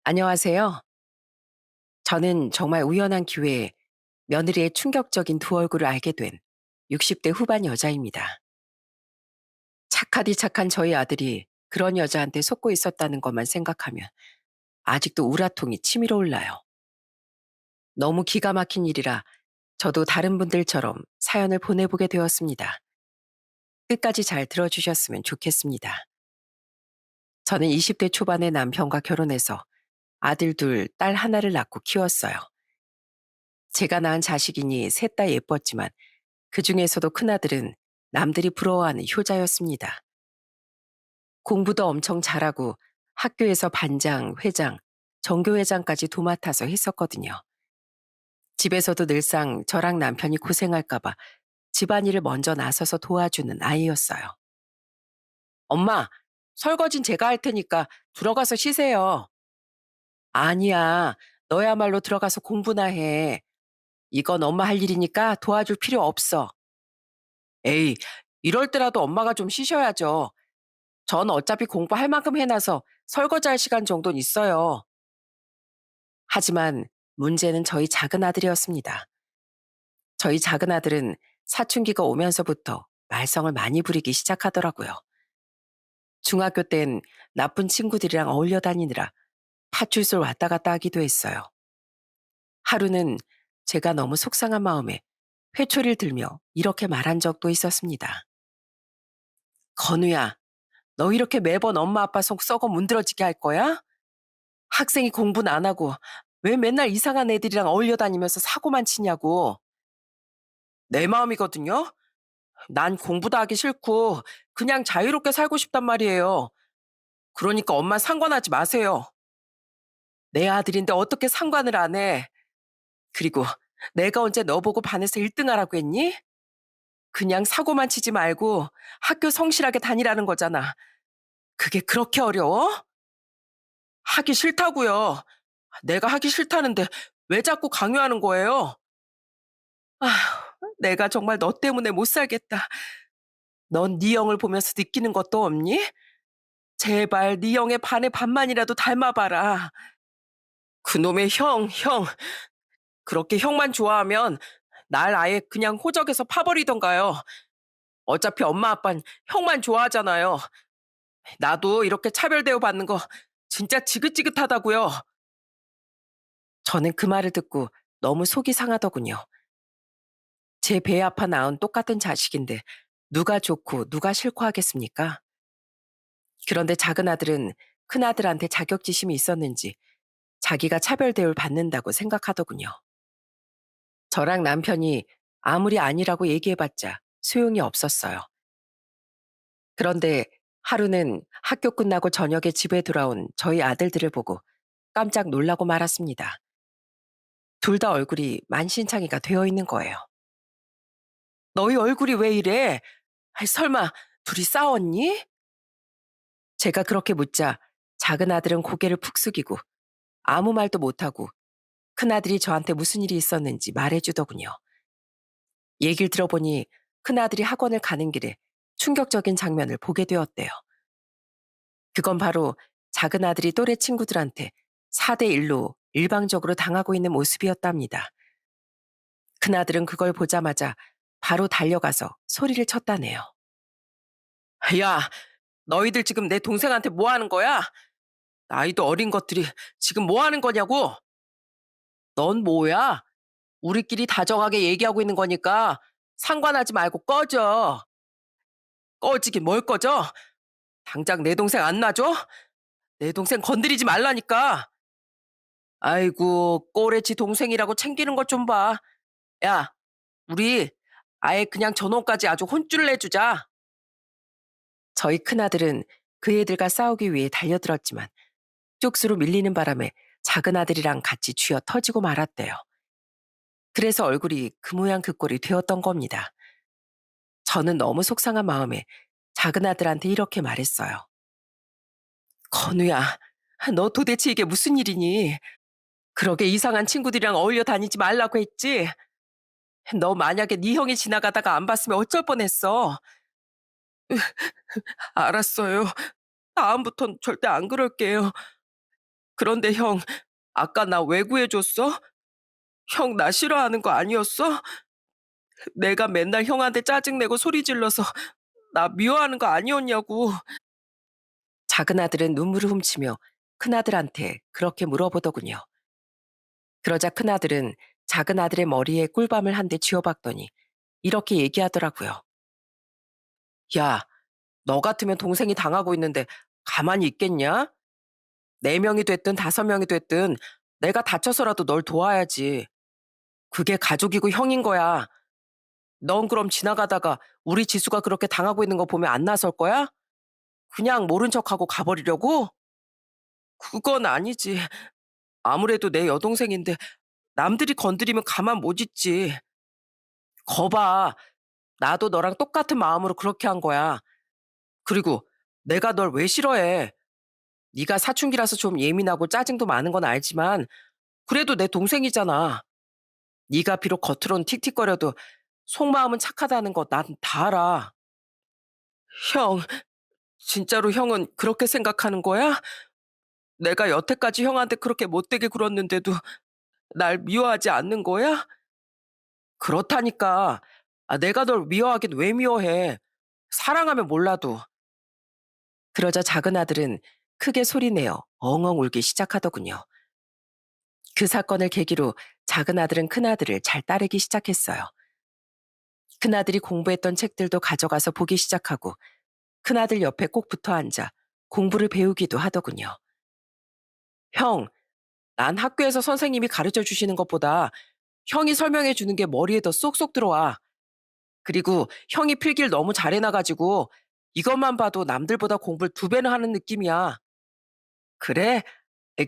안녕하세요. 저는 정말 우연한 기회에 며느리의 충격적인 두 얼굴을 알게 된 60대 후반 여자입니다. 착하디 착한 저희 아들이 그런 여자한테 속고 있었다는 것만 생각하면 아직도 우라통이 치밀어 올라요. 너무 기가 막힌 일이라 저도 다른 분들처럼 사연을 보내보게 되었습니다. 끝까지 잘 들어주셨으면 좋겠습니다. 저는 20대 초반에 남편과 결혼해서 아들 둘, 딸 하나를 낳고 키웠어요. 제가 낳은 자식이니 셋 다 예뻤지만 그중에서도 큰아들은 남들이 부러워하는 효자였습니다. 공부도 엄청 잘하고 학교에서 반장, 회장, 전교회장까지 도맡아서 했었거든요. 집에서도 늘상 저랑 남편이 고생할까봐 집안일을 먼저 나서서 도와주는 아이였어요. 엄마, 설거진 제가 할 테니까 들어가서 쉬세요. 아니야, 너야말로 들어가서 공부나 해. 이건 엄마 할 일이니까 도와줄 필요 없어. 에이, 이럴 때라도 엄마가 좀 쉬셔야죠. 전 어차피 공부할 만큼 해놔서 설거지할 시간 정도는 있어요. 하지만 문제는 저희 작은 아들이었습니다. 저희 작은 아들은 사춘기가 오면서부터 말썽을 많이 부리기 시작하더라고요. 중학교 땐 나쁜 친구들이랑 어울려 다니느라 파출소를 왔다 갔다 하기도 했어요. 하루는 제가 너무 속상한 마음에 회초리를 들며 이렇게 말한 적도 있었습니다. 건우야, 너 이렇게 매번 엄마 아빠 속 썩어 문드러지게 할 거야? 학생이 공부는 안 하고 왜 맨날 이상한 애들이랑 어울려 다니면서 사고만 치냐고. 내 마음이거든요. 난 공부도 하기 싫고 그냥 자유롭게 살고 싶단 말이에요. 그러니까 엄마 상관하지 마세요. 내 아들인데 어떻게 상관을 안 해. 그리고 내가 언제 너 보고 반에서 1등 하라고 했니? 그냥 사고만 치지 말고 학교 성실하게 다니라는 거잖아. 그게 그렇게 어려워? 하기 싫다고요. 내가 하기 싫다는데 왜 자꾸 강요하는 거예요? 내가 정말 너 때문에 못 살겠다. 넌 네 형을 보면서 느끼는 것도 없니? 제발 네 형의 반의 반만이라도 닮아봐라. 그놈의 형. 그렇게 형만 좋아하면 날 아예 그냥 호적에서 파버리던가요. 어차피 엄마 아빠는 형만 좋아하잖아요. 나도 이렇게 차별 대우받는 거 진짜 지긋지긋하다고요. 저는 그 말을 듣고 너무 속이 상하더군요. 제 배 아파 낳은 똑같은 자식인데 누가 좋고 누가 싫고 하겠습니까? 그런데 작은 아들은 큰아들한테 자격지심이 있었는지 자기가 차별 대우를 받는다고 생각하더군요. 저랑 남편이 아무리 아니라고 얘기해봤자 소용이 없었어요. 그런데 하루는 학교 끝나고 저녁에 집에 돌아온 저희 아들들을 보고 깜짝 놀라고 말았습니다. 둘 다 얼굴이 만신창이가 되어 있는 거예요. 너희 얼굴이 왜 이래? 아이, 설마 둘이 싸웠니? 제가 그렇게 묻자 작은 아들은 고개를 푹 숙이고 아무 말도 못하고 큰아들이 저한테 무슨 일이 있었는지 말해주더군요. 얘기를 들어보니 큰아들이 학원을 가는 길에 충격적인 장면을 보게 되었대요. 그건 바로 작은 아들이 또래 친구들한테 4대 1로 일방적으로 당하고 있는 모습이었답니다. 큰아들은 그걸 보자마자 바로 달려가서 소리를 쳤다네요. 야, 너희들 지금 내 동생한테 뭐 하는 거야? 나이도 어린 것들이 지금 뭐 하는 거냐고? 넌 뭐야? 우리끼리 다정하게 얘기하고 있는 거니까 상관하지 말고 꺼져. 꺼지긴 뭘 꺼져? 당장 내 동생 안 놔줘? 내 동생 건드리지 말라니까. 아이고, 꼬레치 동생이라고 챙기는 것 좀 봐. 야, 우리 아예 그냥 저놈까지 아주 혼쭐을 내주자. 저희 큰아들은 그 애들과 싸우기 위해 달려들었지만 쪽수로 밀리는 바람에 작은 아들이랑 같이 쥐어 터지고 말았대요. 그래서 얼굴이 그 모양 그 꼴이 되었던 겁니다. 저는 너무 속상한 마음에 작은 아들한테 이렇게 말했어요. 건우야, 너 도대체 이게 무슨 일이니? 그러게 이상한 친구들이랑 어울려 다니지 말라고 했지? 너 만약에 네 형이 지나가다가 안 봤으면 어쩔 뻔했어. 알았어요. 다음부턴 절대 안 그럴게요. 그런데 형, 아까 나 왜 구해줬어? 형 나 싫어하는 거 아니었어? 내가 맨날 형한테 짜증내고 소리 질러서 나 미워하는 거 아니었냐고. 작은 아들은 눈물을 훔치며 큰아들한테 그렇게 물어보더군요. 그러자 큰아들은 작은 아들의 머리에 꿀밤을 한 대 쥐어박더니 이렇게 얘기하더라고요. 야, 너 같으면 동생이 당하고 있는데 가만히 있겠냐? 네 명이 됐든 다섯 명이 됐든 내가 다쳐서라도 널 도와야지. 그게 가족이고 형인 거야. 넌 그럼 지나가다가 우리 지수가 그렇게 당하고 있는 거 보면 안 나설 거야? 그냥 모른 척하고 가버리려고? 그건 아니지. 아무래도 내 여동생인데 남들이 건드리면 가만 못 있지. 거봐. 나도 너랑 똑같은 마음으로 그렇게 한 거야. 그리고 내가 널 왜 싫어해? 네가 사춘기라서 좀 예민하고 짜증도 많은 건 알지만 그래도 내 동생이잖아. 네가 비록 겉으론 틱틱거려도 속마음은 착하다는 거 난 다 알아. 형, 진짜로 형은 그렇게 생각하는 거야? 내가 여태까지 형한테 그렇게 못되게 굴었는데도 날 미워하지 않는 거야? 그렇다니까. 아, 내가 널 미워하긴 왜 미워해? 사랑하면 몰라도. 그러자 작은 아들은 크게 소리내어 엉엉 울기 시작하더군요. 그 사건을 계기로 작은 아들은 큰아들을 잘 따르기 시작했어요. 큰아들이 공부했던 책들도 가져가서 보기 시작하고 큰아들 옆에 꼭 붙어 앉아 공부를 배우기도 하더군요. 형, 난 학교에서 선생님이 가르쳐 주시는 것보다 형이 설명해 주는 게 머리에 더 쏙쏙 들어와. 그리고 형이 필기를 너무 잘해놔가지고 이것만 봐도 남들보다 공부를 두 배는 하는 느낌이야. 그래?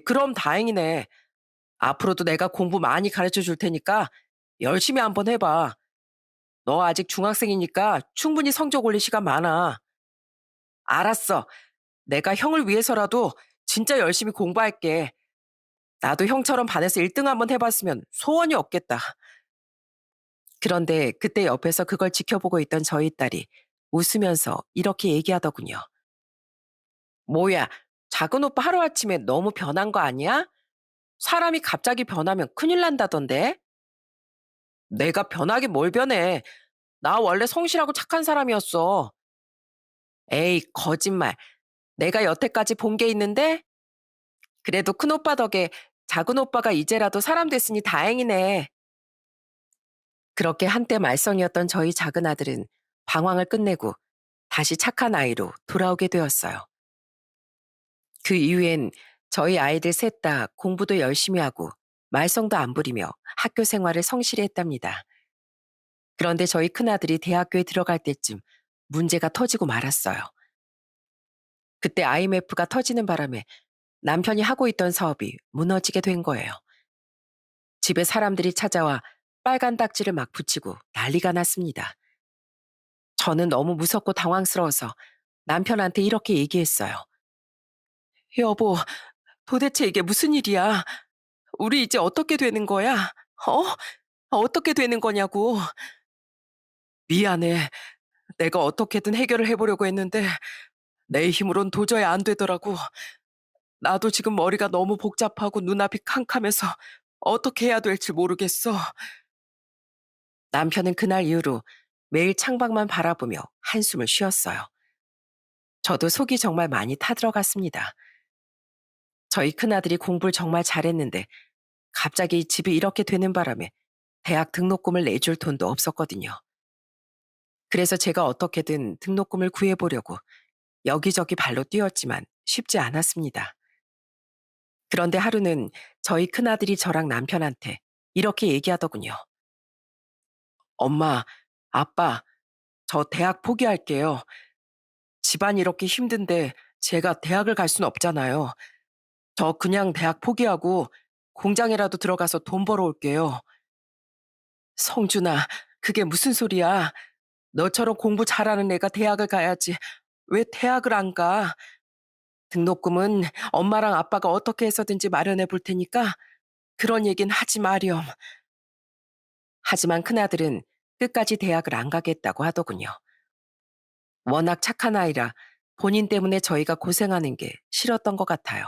그럼 다행이네. 앞으로도 내가 공부 많이 가르쳐 줄 테니까 열심히 한번 해봐. 너 아직 중학생이니까 충분히 성적 올릴 시간 많아. 알았어. 내가 형을 위해서라도 진짜 열심히 공부할게. 나도 형처럼 반에서 1등 한번 해봤으면 소원이 없겠다. 그런데 그때 옆에서 그걸 지켜보고 있던 저희 딸이 웃으면서 이렇게 얘기하더군요. 뭐야, 작은 오빠 하루아침에 너무 변한 거 아니야? 사람이 갑자기 변하면 큰일 난다던데? 내가 변하긴 뭘 변해. 나 원래 성실하고 착한 사람이었어. 에이, 거짓말. 내가 여태까지 본 게 있는데? 그래도 큰 오빠 덕에 작은 오빠가 이제라도 사람 됐으니 다행이네. 그렇게 한때 말썽이었던 저희 작은 아들은 방황을 끝내고 다시 착한 아이로 돌아오게 되었어요. 그 이후엔 저희 아이들 셋 다 공부도 열심히 하고 말썽도 안 부리며 학교 생활을 성실히 했답니다. 그런데 저희 큰아들이 대학교에 들어갈 때쯤 문제가 터지고 말았어요. 그때 IMF가 터지는 바람에 남편이 하고 있던 사업이 무너지게 된 거예요. 집에 사람들이 찾아와 빨간 딱지를 막 붙이고 난리가 났습니다. 저는 너무 무섭고 당황스러워서 남편한테 이렇게 얘기했어요. 여보, 도대체 이게 무슨 일이야? 우리 이제 어떻게 되는 거야? 어? 어떻게 되는 거냐고. 미안해. 내가 어떻게든 해결을 해보려고 했는데 내 힘으론 도저히 안 되더라고. 나도 지금 머리가 너무 복잡하고 눈앞이 캄캄해서 어떻게 해야 될지 모르겠어. 남편은 그날 이후로 매일 창밖만 바라보며 한숨을 쉬었어요. 저도 속이 정말 많이 타들어갔습니다. 저희 큰아들이 공부를 정말 잘했는데 갑자기 집이 이렇게 되는 바람에 대학 등록금을 내줄 돈도 없었거든요. 그래서 제가 어떻게든 등록금을 구해보려고 여기저기 발로 뛰었지만 쉽지 않았습니다. 그런데 하루는 저희 큰아들이 저랑 남편한테 이렇게 얘기하더군요. 엄마, 아빠, 저 대학 포기할게요. 집안이 이렇게 힘든데 제가 대학을 갈 순 없잖아요. 저 그냥 대학 포기하고 공장이라도 들어가서 돈 벌어올게요. 성준아, 그게 무슨 소리야? 너처럼 공부 잘하는 애가 대학을 가야지. 왜 대학을 안 가? 등록금은 엄마랑 아빠가 어떻게 해서든지 마련해 볼 테니까 그런 얘긴 하지 마렴. 하지만 큰아들은 끝까지 대학을 안 가겠다고 하더군요. 워낙 착한 아이라 본인 때문에 저희가 고생하는 게 싫었던 것 같아요.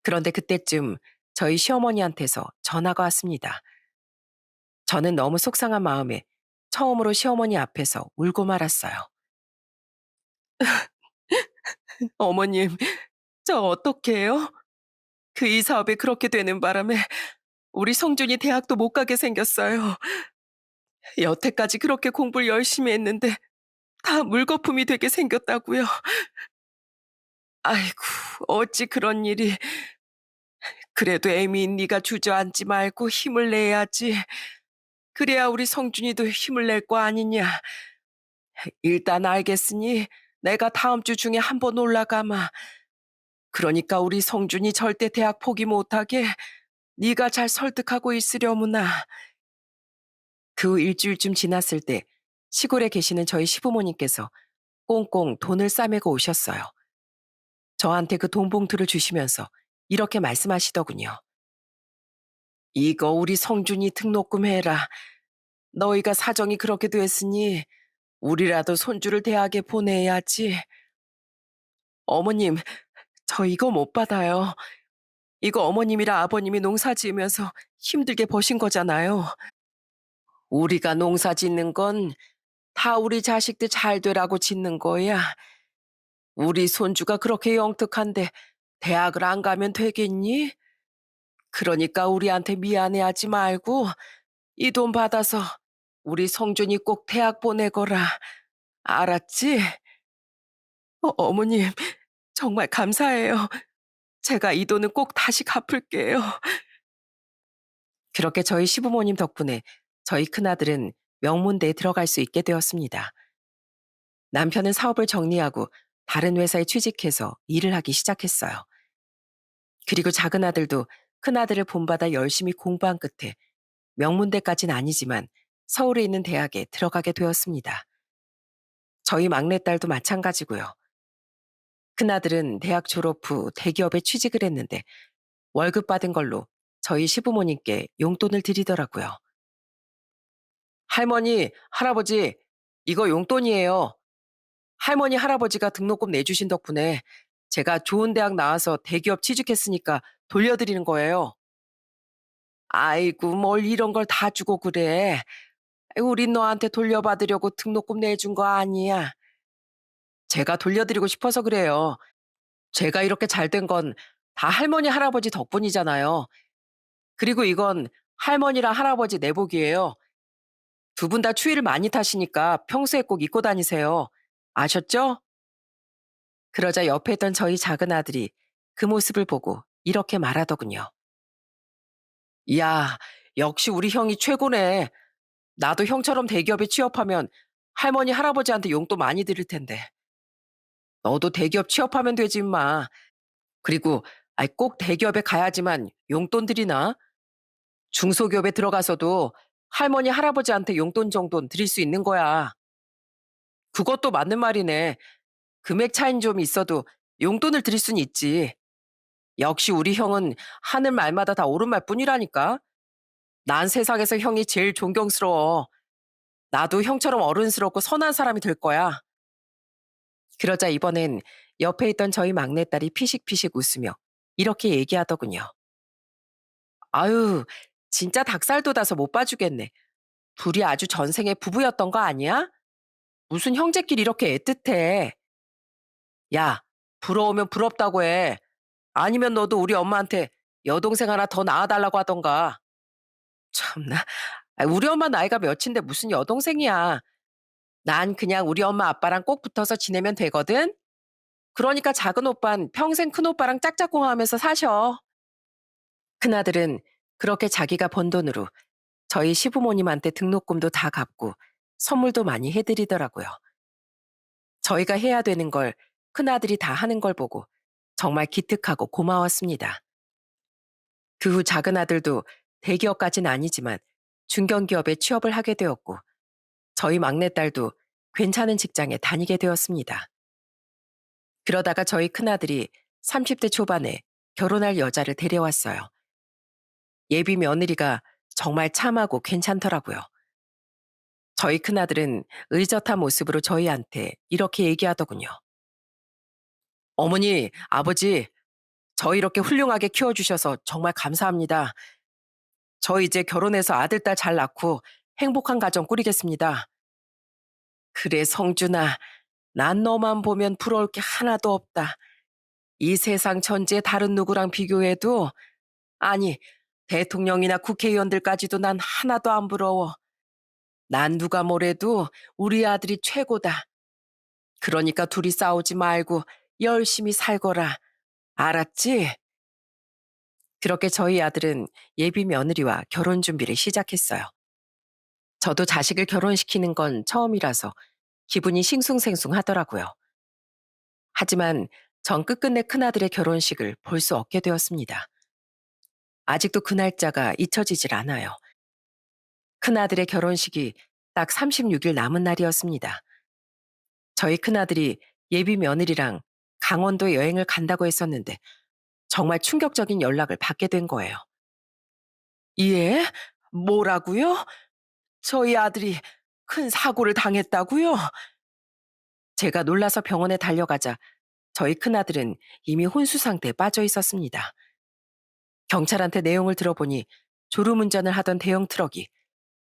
그런데 그때쯤 저희 시어머니한테서 전화가 왔습니다. 저는 너무 속상한 마음에 처음으로 시어머니 앞에서 울고 말았어요. 어머님, 저 어떡해요? 그 이 사업이 그렇게 되는 바람에 우리 성준이 대학도 못 가게 생겼어요. 여태까지 그렇게 공부를 열심히 했는데 다 물거품이 되게 생겼다고요. 아이고, 어찌 그런 일이. 그래도 애미인 네가 주저앉지 말고 힘을 내야지. 그래야 우리 성준이도 힘을 낼 거 아니냐. 일단 알겠으니 내가 다음 주 중에 한번 올라가마. 그러니까 우리 성준이 절대 대학 포기 못하게 네가 잘 설득하고 있으려무나. 그 후 일주일쯤 지났을 때 시골에 계시는 저희 시부모님께서 꽁꽁 돈을 싸매고 오셨어요. 저한테 그 돈 봉투를 주시면서 이렇게 말씀하시더군요. 이거 우리 성준이 등록금 해라. 너희가 사정이 그렇게 됐으니 우리라도 손주를 대학에 보내야지. 어머님, 저 이거 못 받아요. 이거 어머님이랑 아버님이 농사 지으면서 힘들게 버신 거잖아요. 우리가 농사 짓는 건 다 우리 자식들 잘 되라고 짓는 거야. 우리 손주가 그렇게 영특한데 대학을 안 가면 되겠니? 그러니까 우리한테 미안해하지 말고 이 돈 받아서 우리 성준이 꼭 대학 보내거라. 알았지? 어머님, 정말 감사해요. 제가 이 돈은 꼭 다시 갚을게요. 그렇게 저희 시부모님 덕분에 저희 큰아들은 명문대에 들어갈 수 있게 되었습니다. 남편은 사업을 정리하고 다른 회사에 취직해서 일을 하기 시작했어요. 그리고 작은 아들도 큰아들을 본받아 열심히 공부한 끝에 명문대까지는 아니지만 서울에 있는 대학에 들어가게 되었습니다. 저희 막내딸도 마찬가지고요. 큰아들은 대학 졸업 후 대기업에 취직을 했는데 월급 받은 걸로 저희 시부모님께 용돈을 드리더라고요. 할머니, 할아버지, 이거 용돈이에요. 할머니, 할아버지가 등록금 내주신 덕분에 제가 좋은 대학 나와서 대기업 취직했으니까 돌려드리는 거예요. 아이고, 뭘 이런 걸 다 주고 그래. 우린 너한테 돌려받으려고 등록금 내준 거 아니야. 제가 돌려드리고 싶어서 그래요. 제가 이렇게 잘 된 건 다 할머니, 할아버지 덕분이잖아요. 그리고 이건 할머니랑 할아버지 내복이에요. 두 분 다 추위를 많이 타시니까 평소에 꼭 입고 다니세요. 아셨죠? 그러자 옆에 있던 저희 작은 아들이 그 모습을 보고 이렇게 말하더군요. 야, 역시 우리 형이 최고네. 나도 형처럼 대기업에 취업하면 할머니, 할아버지한테 용돈 많이 드릴 텐데. 너도 대기업 취업하면 되지, 임마. 그리고 아이 꼭 대기업에 가야지만 용돈 드리나? 중소기업에 들어가서도 할머니, 할아버지한테 용돈 정도는 드릴 수 있는 거야. 그것도 맞는 말이네. 금액 차이는 좀 있어도 용돈을 드릴 순 있지. 역시 우리 형은 하는 말마다 다 옳은 말뿐이라니까. 난 세상에서 형이 제일 존경스러워. 나도 형처럼 어른스럽고 선한 사람이 될 거야. 그러자 이번엔 옆에 있던 저희 막내딸이 피식피식 웃으며 이렇게 얘기하더군요. 아유, 진짜 닭살 돋아서 못 봐주겠네. 둘이 아주 전생에 부부였던 거 아니야? 무슨 형제끼리 이렇게 애틋해. 야, 부러우면 부럽다고 해. 아니면 너도 우리 엄마한테 여동생 하나 더 낳아달라고 하던가. 참나. 우리 엄마 나이가 몇인데 무슨 여동생이야. 난 그냥 우리 엄마 아빠랑 꼭 붙어서 지내면 되거든? 그러니까 작은 오빤 평생 큰 오빠랑 짝짝꿍하면서 사셔. 큰아들은 그렇게 자기가 번 돈으로 저희 시부모님한테 등록금도 다 갚고 선물도 많이 해드리더라고요. 저희가 해야 되는 걸 큰아들이 다 하는 걸 보고 정말 기특하고 고마웠습니다. 그 후 작은 아들도 대기업까지는 아니지만 중견기업에 취업을 하게 되었고 저희 막내딸도 괜찮은 직장에 다니게 되었습니다. 그러다가 저희 큰아들이 30대 초반에 결혼할 여자를 데려왔어요. 예비 며느리가 정말 참하고 괜찮더라고요. 저희 큰아들은 의젓한 모습으로 저희한테 이렇게 얘기하더군요. 어머니, 아버지, 저 이렇게 훌륭하게 키워주셔서 정말 감사합니다. 저 이제 결혼해서 아들, 딸 잘 낳고 행복한 가정 꾸리겠습니다. 그래, 성준아. 난 너만 보면 부러울 게 하나도 없다. 이 세상 전체의 다른 누구랑 비교해도, 아니, 대통령이나 국회의원들까지도 난 하나도 안 부러워. 난 누가 뭐래도 우리 아들이 최고다. 그러니까 둘이 싸우지 말고 열심히 살거라. 알았지? 그렇게 저희 아들은 예비 며느리와 결혼 준비를 시작했어요. 저도 자식을 결혼시키는 건 처음이라서 기분이 싱숭생숭하더라고요. 하지만 전 끝끝내 큰아들의 결혼식을 볼 수 없게 되었습니다. 아직도 그 날짜가 잊혀지질 않아요. 큰아들의 결혼식이 딱 36일 남은 날이었습니다. 저희 큰아들이 예비 며느리랑 강원도 여행을 간다고 했었는데 정말 충격적인 연락을 받게 된 거예요. 예? 뭐라고요? 저희 아들이 큰 사고를 당했다고요? 제가 놀라서 병원에 달려가자 저희 큰아들은 이미 혼수 상태에 빠져 있었습니다. 경찰한테 내용을 들어보니 졸음운전을 하던 대형 트럭이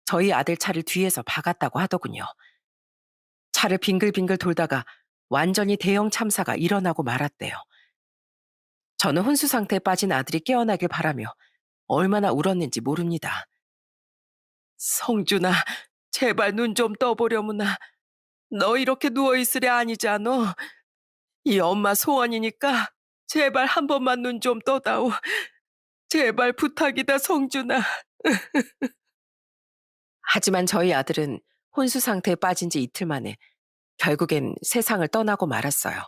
저희 아들 차를 뒤에서 박았다고 하더군요. 차를 빙글빙글 돌다가 완전히 대형 참사가 일어나고 말았대요. 저는 혼수 상태에 빠진 아들이 깨어나길 바라며 얼마나 울었는지 모릅니다. 성준아, 제발 눈 좀 떠보려무나. 너 이렇게 누워있으래 아니잖아. 이 엄마 소원이니까 제발 한 번만 눈 좀 떠다오. 제발 부탁이다, 성준아. 하지만 저희 아들은 혼수 상태에 빠진 지 이틀 만에 결국엔 세상을 떠나고 말았어요.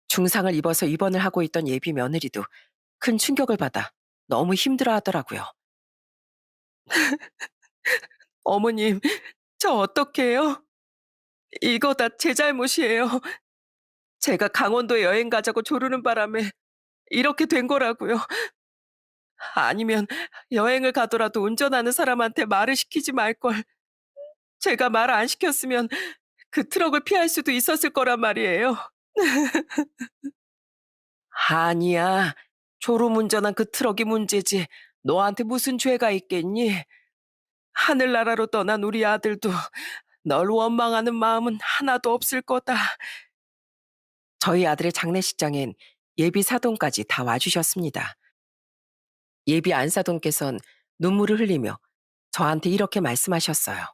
중상을 입어서 입원을 하고 있던 예비 며느리도 큰 충격을 받아 너무 힘들어 하더라고요. 어머님, 저 어떡해요? 이거 다 제 잘못이에요. 제가 강원도 여행 가자고 조르는 바람에 이렇게 된 거라고요. 아니면 여행을 가더라도 운전하는 사람한테 말을 시키지 말걸. 제가 말 안 시켰으면 그 트럭을 피할 수도 있었을 거란 말이에요. 아니야. 졸음운전한 그 트럭이 문제지. 너한테 무슨 죄가 있겠니? 하늘나라로 떠난 우리 아들도 널 원망하는 마음은 하나도 없을 거다. 저희 아들의 장례식장엔 예비 사돈까지 다 와주셨습니다. 예비 안사돈께선 눈물을 흘리며 저한테 이렇게 말씀하셨어요.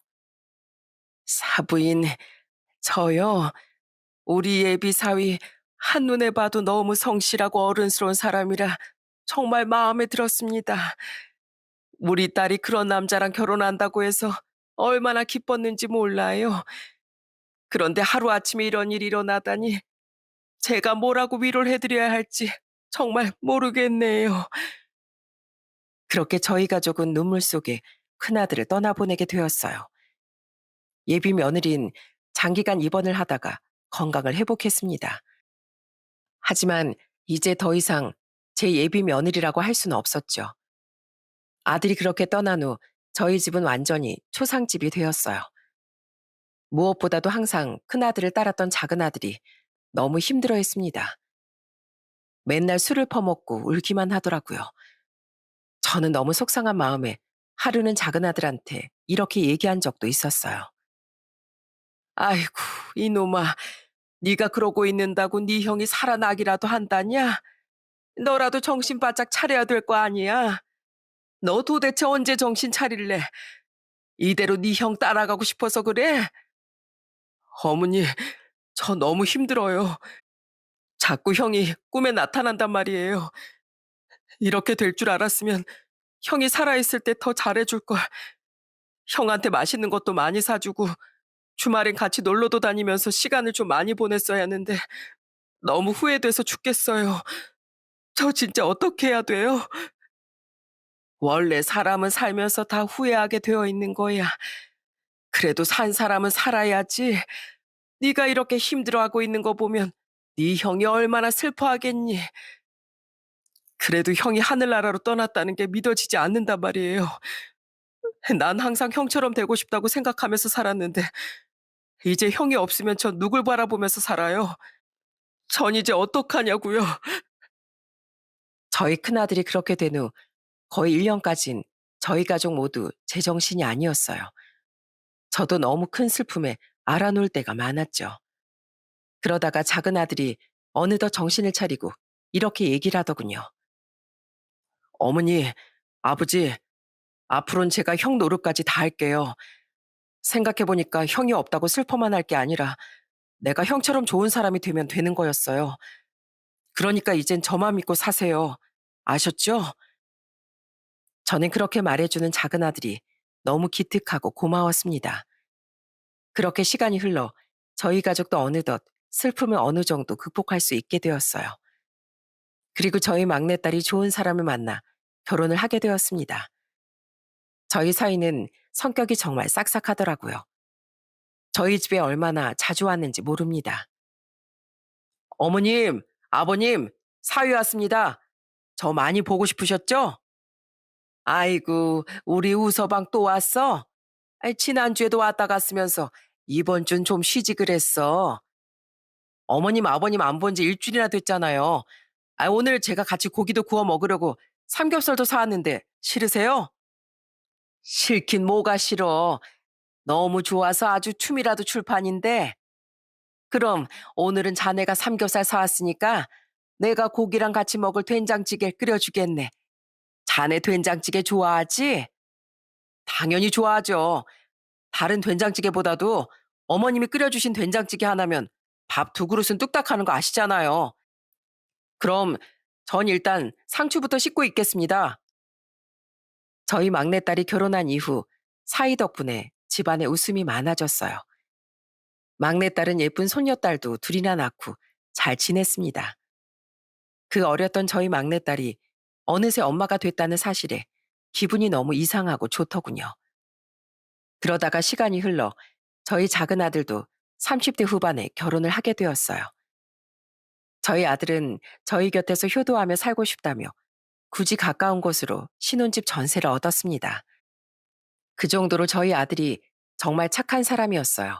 사부인, 저요. 우리 예비 사위 한눈에 봐도 너무 성실하고 어른스러운 사람이라 정말 마음에 들었습니다. 우리 딸이 그런 남자랑 결혼한다고 해서 얼마나 기뻤는지 몰라요. 그런데 하루아침에 이런 일이 일어나다니 제가 뭐라고 위로를 해드려야 할지 정말 모르겠네요. 그렇게 저희 가족은 눈물 속에 큰아들을 떠나보내게 되었어요. 예비 며느리는 장기간 입원을 하다가 건강을 회복했습니다. 하지만 이제 더 이상 제 예비 며느리라고 할 수는 없었죠. 아들이 그렇게 떠난 후 저희 집은 완전히 초상집이 되었어요. 무엇보다도 항상 큰아들을 따랐던 작은아들이 너무 힘들어했습니다. 맨날 술을 퍼먹고 울기만 하더라고요. 저는 너무 속상한 마음에 하루는 작은아들한테 이렇게 얘기한 적도 있었어요. 아이고, 이놈아, 네가 그러고 있는다고 네 형이 살아나기라도 한다냐? 너라도 정신 바짝 차려야 될 거 아니야. 너 도대체 언제 정신 차릴래? 이대로 네 형 따라가고 싶어서 그래? 어머니, 저 너무 힘들어요. 자꾸 형이 꿈에 나타난단 말이에요. 이렇게 될 줄 알았으면 형이 살아있을 때 더 잘해줄 걸. 형한테 맛있는 것도 많이 사주고 주말엔 같이 놀러도 다니면서 시간을 좀 많이 보냈어야 하는데 너무 후회돼서 죽겠어요. 저 진짜 어떻게 해야 돼요? 원래 사람은 살면서 다 후회하게 되어 있는 거야. 그래도 산 사람은 살아야지. 네가 이렇게 힘들어하고 있는 거 보면 네 형이 얼마나 슬퍼하겠니. 그래도 형이 하늘나라로 떠났다는 게 믿어지지 않는단 말이에요. 난 항상 형처럼 되고 싶다고 생각하면서 살았는데 이제 형이 없으면 전 누굴 바라보면서 살아요. 전 이제 어떡하냐고요. 저희 큰아들이 그렇게 된 후 거의 1년까진 저희 가족 모두 제정신이 아니었어요. 저도 너무 큰 슬픔에 알아놓을 때가 많았죠. 그러다가 작은 아들이 어느덧 정신을 차리고 이렇게 얘기를 하더군요. 어머니, 아버지, 앞으로는 제가 형 노릇까지 다 할게요. 생각해보니까 형이 없다고 슬퍼만 할 게 아니라 내가 형처럼 좋은 사람이 되면 되는 거였어요. 그러니까 이젠 저만 믿고 사세요. 아셨죠? 저는 그렇게 말해주는 작은 아들이 너무 기특하고 고마웠습니다. 그렇게 시간이 흘러 저희 가족도 어느덧 슬픔을 어느 정도 극복할 수 있게 되었어요. 그리고 저희 막내딸이 좋은 사람을 만나 결혼을 하게 되었습니다. 저희 사이는 성격이 정말 싹싹하더라고요. 저희 집에 얼마나 자주 왔는지 모릅니다. 어머님, 아버님, 사위 왔습니다. 저 많이 보고 싶으셨죠? 아이고, 우리 우서방 또 왔어? 아이, 지난주에도 왔다 갔으면서 이번 준 좀 쉬지 그랬어. 어머님, 아버님 안 본 지 일주일이나 됐잖아요. 아, 오늘 제가 같이 고기도 구워 먹으려고 삼겹살도 사왔는데 싫으세요? 싫긴 뭐가 싫어. 너무 좋아서 아주 춤이라도 출 판인데. 그럼 오늘은 자네가 삼겹살 사왔으니까 내가 고기랑 같이 먹을 된장찌개 끓여주겠네. 자네 된장찌개 좋아하지? 당연히 좋아하죠. 다른 된장찌개보다도 어머님이 끓여주신 된장찌개 하나면 밥 두 그릇은 뚝딱 하는 거 아시잖아요. 그럼 전 일단 상추부터 씻고 있겠습니다. 저희 막내딸이 결혼한 이후 사이 덕분에 집안에 웃음이 많아졌어요. 막내딸은 예쁜 손녀딸도 둘이나 낳고 잘 지냈습니다. 그 어렸던 저희 막내딸이 어느새 엄마가 됐다는 사실에 기분이 너무 이상하고 좋더군요. 그러다가 시간이 흘러 저희 작은 아들도 30대 후반에 결혼을 하게 되었어요. 저희 아들은 저희 곁에서 효도하며 살고 싶다며 굳이 가까운 곳으로 신혼집 전세를 얻었습니다. 그 정도로 저희 아들이 정말 착한 사람이었어요.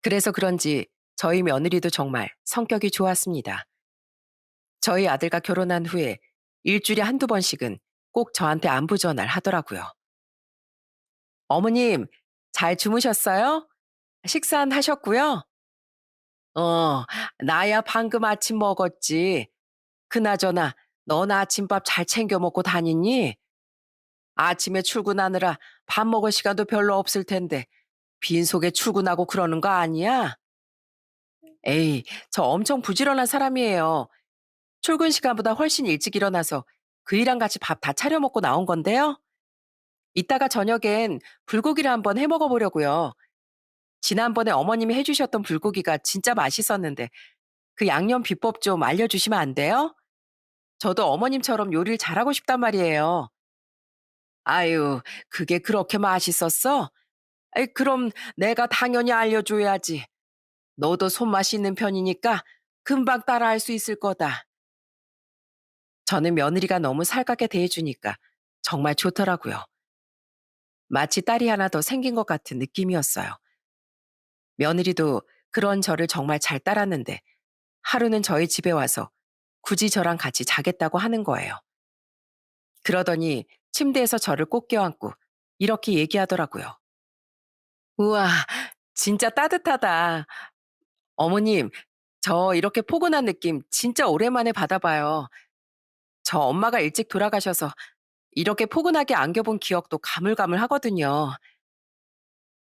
그래서 그런지 저희 며느리도 정말 성격이 좋았습니다. 저희 아들과 결혼한 후에 일주일에 한두 번씩은 꼭 저한테 안부 전화를 하더라고요. 어머님, 잘 주무셨어요? 식사는 하셨고요? 나야 방금 아침 먹었지. 그나저나 넌 아침밥 잘 챙겨 먹고 다니니? 아침에 출근하느라 밥 먹을 시간도 별로 없을 텐데 빈속에 출근하고 그러는 거 아니야? 에이, 저 엄청 부지런한 사람이에요. 출근 시간보다 훨씬 일찍 일어나서 그 일랑 같이 밥 다 차려 먹고 나온 건데요. 이따가 저녁엔 불고기를 한번 해 먹어 보려고요. 지난번에 어머님이 해주셨던 불고기가 진짜 맛있었는데 그 양념 비법 좀 알려주시면 안 돼요? 저도 어머님처럼 요리를 잘하고 싶단 말이에요. 아유, 그게 그렇게 맛있었어? 아이, 그럼 내가 당연히 알려줘야지. 너도 손맛이 있는 편이니까 금방 따라할 수 있을 거다. 저는 며느리가 너무 살갑게 대해주니까 정말 좋더라고요. 마치 딸이 하나 더 생긴 것 같은 느낌이었어요. 며느리도 그런 저를 정말 잘 따랐는데 하루는 저희 집에 와서 굳이 저랑 같이 자겠다고 하는 거예요. 그러더니 침대에서 저를 꼭 껴안고 이렇게 얘기하더라고요. 우와, 진짜 따뜻하다. 어머님, 저 이렇게 포근한 느낌 진짜 오랜만에 받아봐요. 저 엄마가 일찍 돌아가셔서 이렇게 포근하게 안겨본 기억도 가물가물하거든요.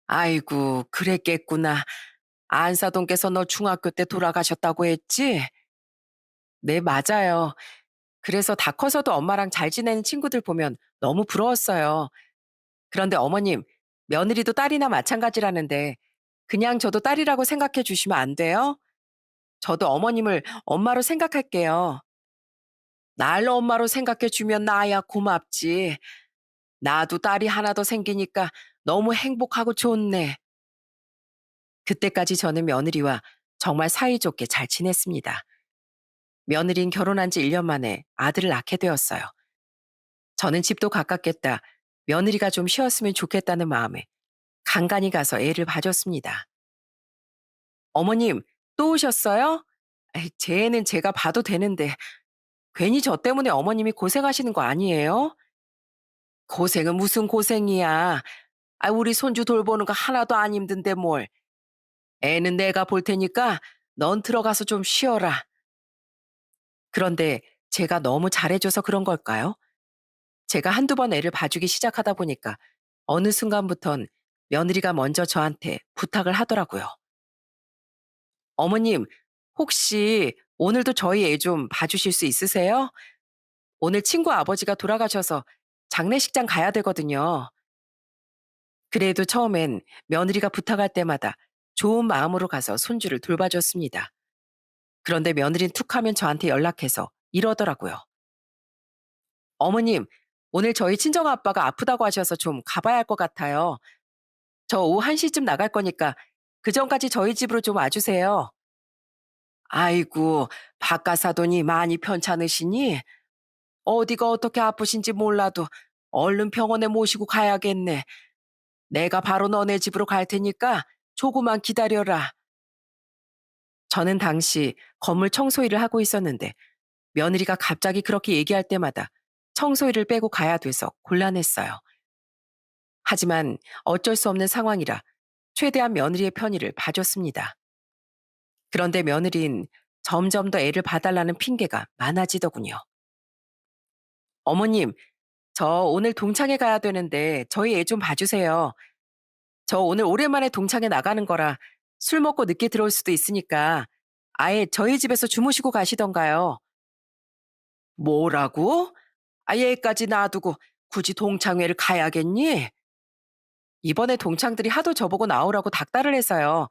아이고, 그랬겠구나. 안사돈께서 너 중학교 때 돌아가셨다고 했지? 네, 맞아요. 그래서 다 커서도 엄마랑 잘 지내는 친구들 보면 너무 부러웠어요. 그런데 어머님, 며느리도 딸이나 마찬가지라는데 그냥 저도 딸이라고 생각해 주시면 안 돼요? 저도 어머님을 엄마로 생각할게요. 날 엄마로 생각해 주면 나야 고맙지. 나도 딸이 하나 더 생기니까 너무 행복하고 좋네. 그때까지 저는 며느리와 정말 사이좋게 잘 지냈습니다. 며느린 결혼한 지 1년 만에 아들을 낳게 되었어요. 저는 집도 가깝겠다. 며느리가 좀 쉬었으면 좋겠다는 마음에 간간히 가서 애를 봐줬습니다. 어머님, 또 오셨어요? 에이, 제 애는 제가 봐도 되는데 괜히 저 때문에 어머님이 고생하시는 거 아니에요? 고생은 무슨 고생이야. 아, 우리 손주 돌보는 거 하나도 안 힘든데 뭘. 애는 내가 볼 테니까 넌 들어가서 좀 쉬어라. 그런데 제가 너무 잘해줘서 그런 걸까요? 제가 한두 번 애를 봐주기 시작하다 보니까 어느 순간부턴 며느리가 먼저 저한테 부탁을 하더라고요. 어머님, 혹시 오늘도 저희 애 좀 봐주실 수 있으세요? 오늘 친구 아버지가 돌아가셔서 장례식장 가야 되거든요. 그래도 처음엔 며느리가 부탁할 때마다 좋은 마음으로 가서 손주를 돌봐줬습니다. 그런데 며느린 툭 하면 저한테 연락해서 이러더라고요. 어머님, 오늘 저희 친정아빠가 아프다고 하셔서 좀 가봐야 할 것 같아요. 저 오후 1시쯤 나갈 거니까 그 전까지 저희 집으로 좀 와주세요. 아이고, 바깥 사돈이 많이 편찮으시니? 어디가 어떻게 아프신지 몰라도 얼른 병원에 모시고 가야겠네. 내가 바로 너네 집으로 갈 테니까 조금만 기다려라. 저는 당시 건물 청소 일을 하고 있었는데 며느리가 갑자기 그렇게 얘기할 때마다 청소 일을 빼고 가야 돼서 곤란했어요. 하지만 어쩔 수 없는 상황이라 최대한 며느리의 편의를 봐줬습니다. 그런데 며느린 점점 더 애를 봐달라는 핑계가 많아지더군요. 어머님, 저 오늘 동창회 가야 되는데 저희 애 좀 봐주세요. 저 오늘 오랜만에 동창회 나가는 거라 술 먹고 늦게 들어올 수도 있으니까 아예 저희 집에서 주무시고 가시던가요. 뭐라고? 아, 얘까지 놔두고 굳이 동창회를 가야겠니? 이번에 동창들이 하도 저보고 나오라고 닥달을 해서요.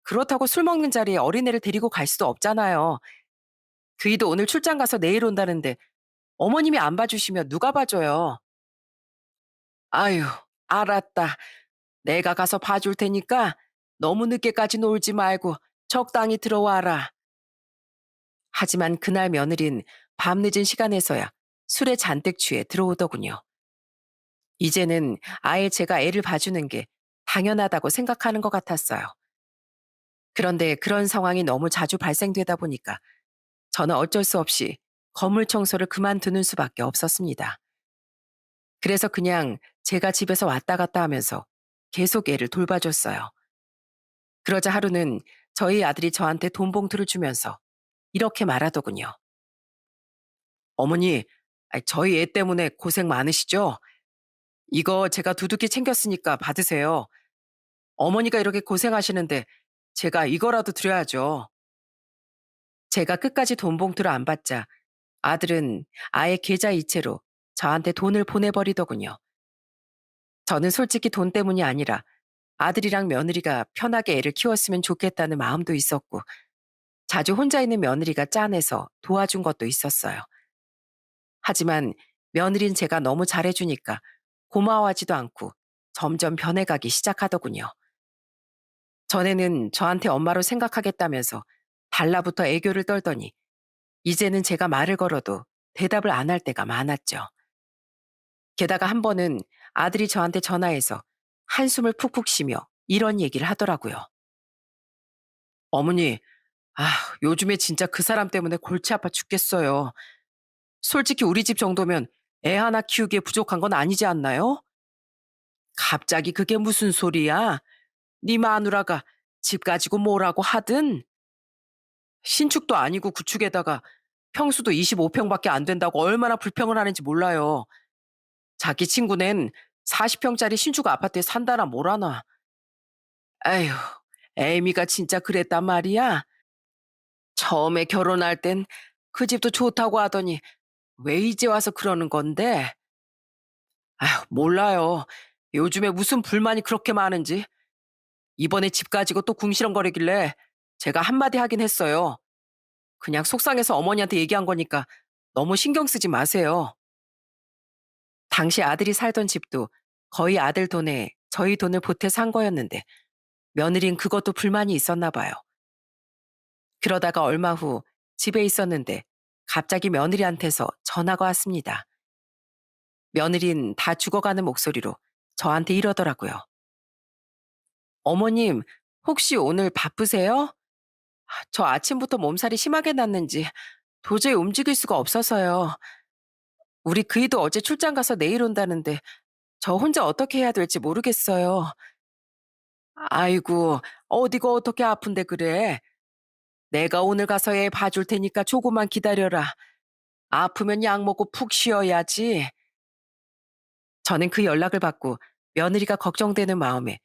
그렇다고 술 먹는 자리에 어린애를 데리고 갈 수도 없잖아요. 그이도 오늘 출장 가서 내일 온다는데 어머님이 안 봐주시면 누가 봐줘요? 아유, 알았다. 내가 가서 봐줄 테니까 너무 늦게까지 놀지 말고 적당히 들어와라. 하지만 그날 며느린 밤늦은 시간에서야 술에 잔뜩 취해 들어오더군요. 이제는 아예 제가 애를 봐주는 게 당연하다고 생각하는 것 같았어요. 그런데 그런 상황이 너무 자주 발생되다 보니까 저는 어쩔 수 없이 건물 청소를 그만두는 수밖에 없었습니다. 그래서 그냥 제가 집에서 왔다 갔다 하면서 계속 애를 돌봐줬어요. 그러자 하루는 저희 아들이 저한테 돈 봉투를 주면서 이렇게 말하더군요. 어머니, 저희 애 때문에 고생 많으시죠? 이거 제가 두둑히 챙겼으니까 받으세요. 어머니가 이렇게 고생하시는데 제가 이거라도 드려야죠. 제가 끝까지 돈 봉투를 안 받자 아들은 아예 계좌 이체로 저한테 돈을 보내버리더군요. 저는 솔직히 돈 때문이 아니라 아들이랑 며느리가 편하게 애를 키웠으면 좋겠다는 마음도 있었고 자주 혼자 있는 며느리가 짠해서 도와준 것도 있었어요. 하지만 며느린 제가 너무 잘해주니까 고마워하지도 않고 점점 변해가기 시작하더군요. 전에는 저한테 엄마로 생각하겠다면서 달라붙어 애교를 떨더니 이제는 제가 말을 걸어도 대답을 안 할 때가 많았죠. 게다가 한 번은 아들이 저한테 전화해서 한숨을 푹푹 쉬며 이런 얘기를 하더라고요. 어머니, 아, 요즘에 진짜 그 사람 때문에 골치 아파 죽겠어요. 솔직히 우리 집 정도면 애 하나 키우기에 부족한 건 아니지 않나요? 갑자기 그게 무슨 소리야? 네 마누라가 집 가지고 뭐라고 하든 신축도 아니고 구축에다가 평수도 25평밖에 안 된다고 얼마나 불평을 하는지 몰라요. 자기 친구는 40평짜리 신축 아파트에 산다나 뭐라나. 에휴, 애미가 진짜 그랬단 말이야. 처음에 결혼할 땐 그 집도 좋다고 하더니 왜 이제 와서 그러는 건데? 아휴, 몰라요. 요즘에 무슨 불만이 그렇게 많은지. 이번에 집 가지고 또 궁시렁거리길래 제가 한마디 하긴 했어요. 그냥 속상해서 어머니한테 얘기한 거니까 너무 신경 쓰지 마세요. 당시 아들이 살던 집도 거의 아들 돈에 저희 돈을 보태 산 거였는데 며느린 그것도 불만이 있었나 봐요. 그러다가 얼마 후 집에 있었는데 갑자기 며느리한테서 전화가 왔습니다. 며느린 다 죽어가는 목소리로 저한테 이러더라고요. 어머님, 혹시 오늘 바쁘세요? 저 아침부터 몸살이 심하게 났는지 도저히 움직일 수가 없어서요. 우리 그이도 어제 출장 가서 내일 온다는데 저 혼자 어떻게 해야 될지 모르겠어요. 아이고, 어디가 어떻게 아픈데 그래? 내가 오늘 가서 애 봐줄 테니까 조금만 기다려라. 아프면 약 먹고 푹 쉬어야지. 저는 그 연락을 받고 며느리가 걱정되는 마음에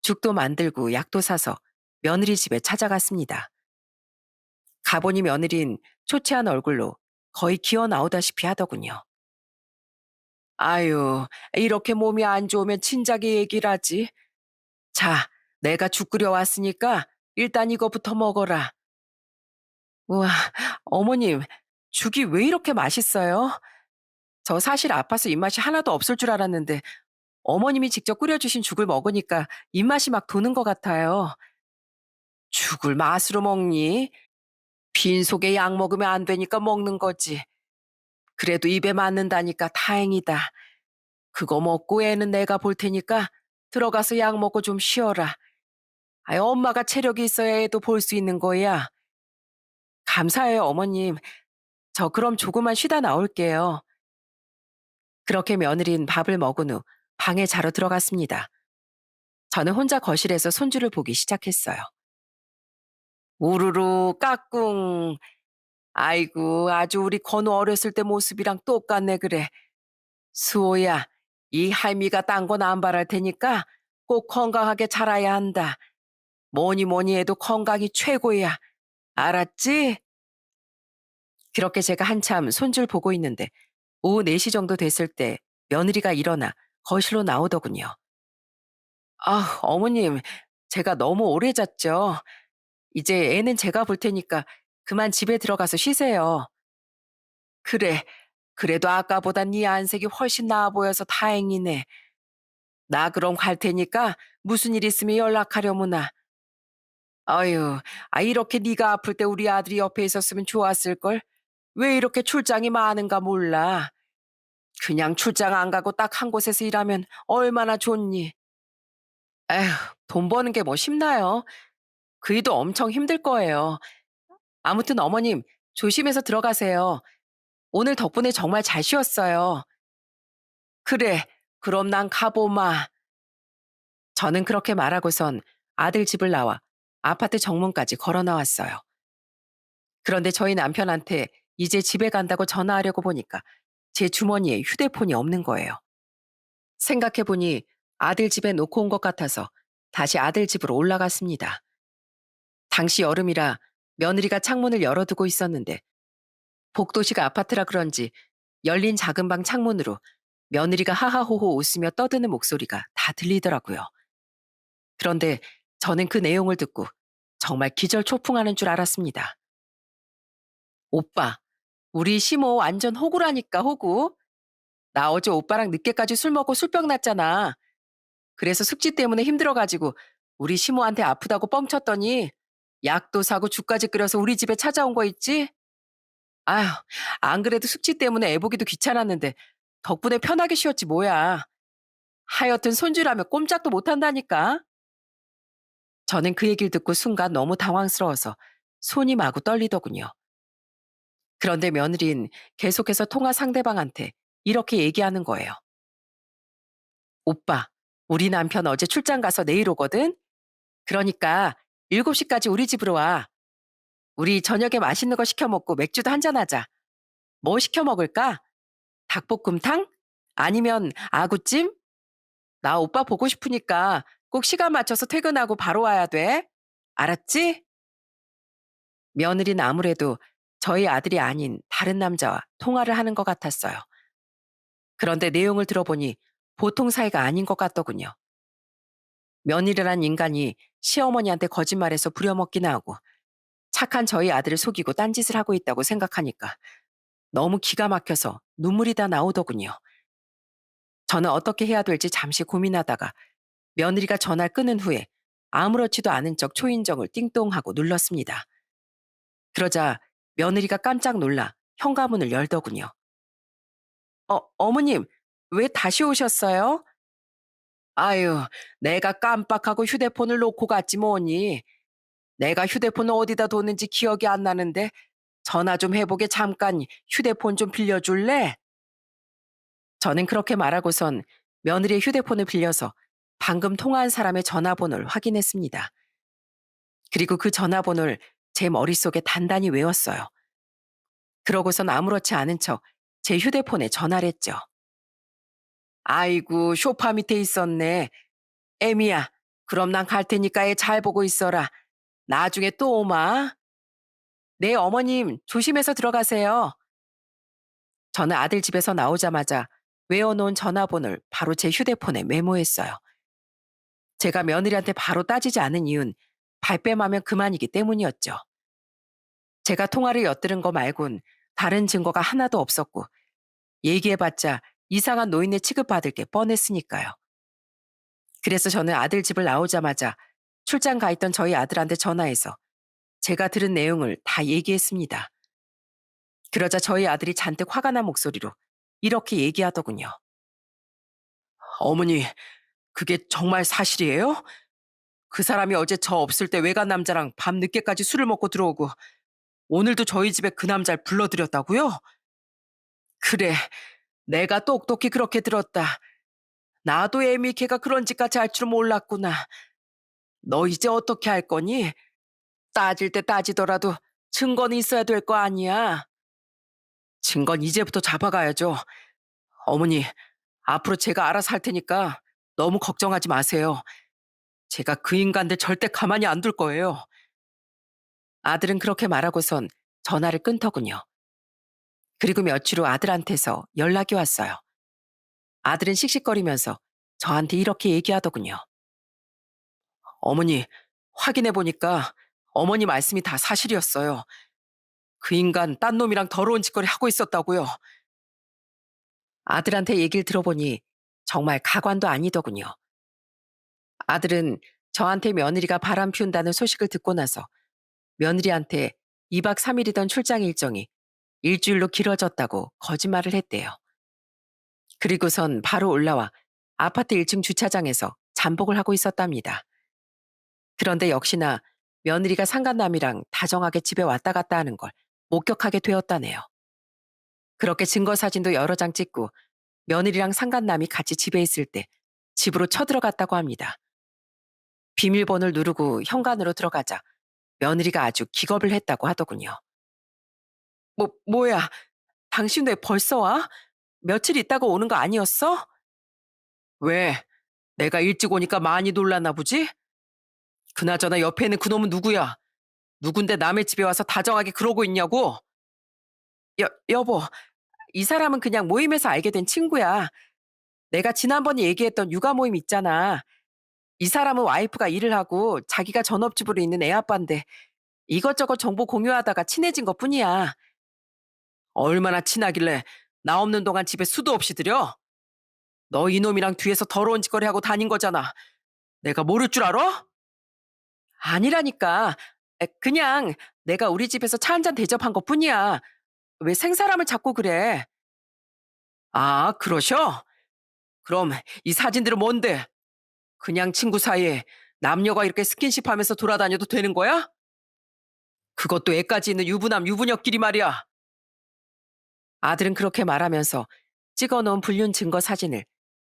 죽도 만들고 약도 사서 며느리 집에 찾아갔습니다. 가보니 며느린 초췌한 얼굴로 거의 기어 나오다시피 하더군요. 아유, 이렇게 몸이 안 좋으면 진작에 얘기를 하지. 자, 내가 죽 끓여왔으니까 일단 이거부터 먹어라. 우와, 어머님, 죽이 왜 이렇게 맛있어요? 저 사실 아파서 입맛이 하나도 없을 줄 알았는데 어머님이 직접 끓여주신 죽을 먹으니까 입맛이 막 도는 것 같아요. 죽을 맛으로 먹니? 빈속에 약 먹으면 안 되니까 먹는 거지. 그래도 입에 맞는다니까 다행이다. 그거 먹고 애는 내가 볼 테니까 들어가서 약 먹고 좀 쉬어라. 아이, 엄마가 체력이 있어야 애도 볼 수 있는 거야. 감사해요, 어머님. 저 그럼 조금만 쉬다 나올게요. 그렇게 며느린 밥을 먹은 후 방에 자러 들어갔습니다. 저는 혼자 거실에서 손주를 보기 시작했어요. 우르르 까꿍. 아이고, 아주 우리 건우 어렸을 때 모습이랑 똑같네 그래. 수호야, 이 할미가 딴 건 안 바랄 테니까 꼭 건강하게 자라야 한다. 뭐니 뭐니 해도 건강이 최고야. 알았지? 그렇게 제가 한참 손주를 보고 있는데 오후 4시 정도 됐을 때 며느리가 일어나 거실로 나오더군요. 아, 어머님, 제가 너무 오래 잤죠. 이제 애는 제가 볼 테니까 그만 집에 들어가서 쉬세요. 그래, 그래도 아까보단 네 안색이 훨씬 나아 보여서 다행이네. 나 그럼 갈 테니까 무슨 일 있으면 연락하려무나. 아유, 아 이렇게 네가 아플 때 우리 아들이 옆에 있었으면 좋았을걸. 왜 이렇게 출장이 많은가 몰라. 그냥 출장 안 가고 딱 한 곳에서 일하면 얼마나 좋니. 에휴, 돈 버는 게 뭐 쉽나요? 그이도 엄청 힘들 거예요. 아무튼 어머님, 조심해서 들어가세요. 오늘 덕분에 정말 잘 쉬었어요. 그래, 그럼 난 가보마. 저는 그렇게 말하고선 아들 집을 나와 아파트 정문까지 걸어 나왔어요. 그런데 저희 남편한테 이제 집에 간다고 전화하려고 보니까 제 주머니에 휴대폰이 없는 거예요. 생각해보니 아들 집에 놓고 온 것 같아서 다시 아들 집으로 올라갔습니다. 당시 여름이라 며느리가 창문을 열어두고 있었는데 복도식 아파트라 그런지 열린 작은 방 창문으로 며느리가 하하호호 웃으며 떠드는 목소리가 다 들리더라고요. 그런데 저는 그 내용을 듣고 정말 기절초풍하는 줄 알았습니다. 오빠, 우리 시모 완전 호구라니까 호구. 나 어제 오빠랑 늦게까지 술 먹고 술병 났잖아. 그래서 숙취 때문에 힘들어가지고 우리 시모한테 아프다고 뻥쳤더니 약도 사고 죽까지 끓여서 우리 집에 찾아온 거 있지? 아휴, 안 그래도 숙취 때문에 애 보기도 귀찮았는데 덕분에 편하게 쉬었지 뭐야. 하여튼 손주라며 꼼짝도 못한다니까. 저는 그 얘기를 듣고 순간 너무 당황스러워서 손이 마구 떨리더군요. 그런데 며느린 계속해서 통화 상대방한테 이렇게 얘기하는 거예요. 오빠, 우리 남편 어제 출장 가서 내일 오거든? 그러니까 7시까지 우리 집으로 와. 우리 저녁에 맛있는 거 시켜 먹고 맥주도 한잔 하자. 뭐 시켜 먹을까? 닭볶음탕? 아니면 아구찜? 나 오빠 보고 싶으니까 꼭 시간 맞춰서 퇴근하고 바로 와야 돼. 알았지? 며느리는 아무래도 저희 아들이 아닌 다른 남자와 통화를 하는 것 같았어요. 그런데 내용을 들어보니 보통 사이가 아닌 것 같더군요. 며느리란 인간이 시어머니한테 거짓말해서 부려먹기나 하고 착한 저희 아들을 속이고 딴짓을 하고 있다고 생각하니까 너무 기가 막혀서 눈물이 다 나오더군요. 저는 어떻게 해야 될지 잠시 고민하다가 며느리가 전화를 끊은 후에 아무렇지도 않은 척 초인종을 띵동하고 눌렀습니다. 그러자 며느리가 깜짝 놀라 현관문을 열더군요. 어머님, 왜 다시 오셨어요? 아유, 내가 깜빡하고 휴대폰을 놓고 갔지 뭐니. 내가 휴대폰을 어디다 뒀는지 기억이 안 나는데 전화 좀 해보게 잠깐 휴대폰 좀 빌려줄래? 저는 그렇게 말하고선 며느리의 휴대폰을 빌려서 방금 통화한 사람의 전화번호를 확인했습니다. 그리고 그 전화번호를 제 머릿속에 단단히 외웠어요. 그러고선 아무렇지 않은 척 제 휴대폰에 전화를 했죠. 아이고, 소파 밑에 있었네. 애미야, 그럼 난 갈 테니까 애 잘 보고 있어라. 나중에 또 오마. 네, 어머님, 조심해서 들어가세요. 저는 아들 집에서 나오자마자 외워놓은 전화번호를 바로 제 휴대폰에 메모했어요. 제가 며느리한테 바로 따지지 않은 이유는 발뺌하면 그만이기 때문이었죠. 제가 통화를 엿들은 거 말곤 다른 증거가 하나도 없었고 얘기해봤자 이상한 노인네 취급받을 게 뻔했으니까요. 그래서 저는 아들 집을 나오자마자 출장 가 있던 저희 아들한테 전화해서 제가 들은 내용을 다 얘기했습니다. 그러자 저희 아들이 잔뜩 화가 난 목소리로 이렇게 얘기하더군요. 어머니, 그게 정말 사실이에요? 그 사람이 어제 저 없을 때 외간 남자랑 밤 늦게까지 술을 먹고 들어오고 오늘도 저희 집에 그 남자를 불러들였다고요? 그래, 내가 똑똑히 그렇게 들었다. 나도 애미 걔가 그런 짓까지 할 줄 몰랐구나. 너 이제 어떻게 할 거니? 따질 때 따지더라도 증거는 있어야 될 거 아니야. 증거는 이제부터 잡아가야죠. 어머니, 앞으로 제가 알아서 할 테니까 너무 걱정하지 마세요. 제가 그 인간들 절대 가만히 안 둘 거예요. 아들은 그렇게 말하고선 전화를 끊더군요. 그리고 며칠 후 아들한테서 연락이 왔어요. 아들은 씩씩거리면서 저한테 이렇게 얘기하더군요. 어머니, 확인해 보니까 어머니 말씀이 다 사실이었어요. 그 인간 딴 놈이랑 더러운 짓거리 하고 있었다고요. 아들한테 얘기를 들어보니 정말 가관도 아니더군요. 아들은 저한테 며느리가 바람 피운다는 소식을 듣고 나서 며느리한테 2박 3일이던 출장 일정이 일주일로 길어졌다고 거짓말을 했대요. 그리고선 바로 올라와 아파트 1층 주차장에서 잠복을 하고 있었답니다. 그런데 역시나 며느리가 상간남이랑 다정하게 집에 왔다 갔다 하는 걸 목격하게 되었다네요. 그렇게 증거 사진도 여러 장 찍고 며느리랑 상간남이 같이 집에 있을 때 집으로 쳐들어갔다고 합니다. 비밀번호를 누르고 현관으로 들어가자 며느리가 아주 기겁을 했다고 하더군요. 뭐야? 당신 왜 벌써 와? 며칠 있다가 오는 거 아니었어? 왜? 내가 일찍 오니까 많이 놀랐나 보지? 그나저나 옆에 있는 그놈은 누구야? 누군데 남의 집에 와서 다정하게 그러고 있냐고? 여보, 이 사람은 그냥 모임에서 알게 된 친구야. 내가 지난번에 얘기했던 육아 모임 있잖아. 이 사람은 와이프가 일을 하고 자기가 전업주부로 있는 애 아빠인데 이것저것 정보 공유하다가 친해진 것 뿐이야. 얼마나 친하길래 나 없는 동안 집에 수도 없이 들여? 너 이놈이랑 뒤에서 더러운 짓거리 하고 다닌 거잖아. 내가 모를 줄 알아? 아니라니까. 그냥 내가 우리 집에서 차 한잔 대접한 것 뿐이야. 왜 생사람을 찾고 그래? 아, 그러셔? 그럼 이 사진들은 뭔데? 그냥 친구 사이에 남녀가 이렇게 스킨십 하면서 돌아다녀도 되는 거야? 그것도 애까지 있는 유부남 유부녀끼리 말이야. 아들은 그렇게 말하면서 찍어놓은 불륜 증거 사진을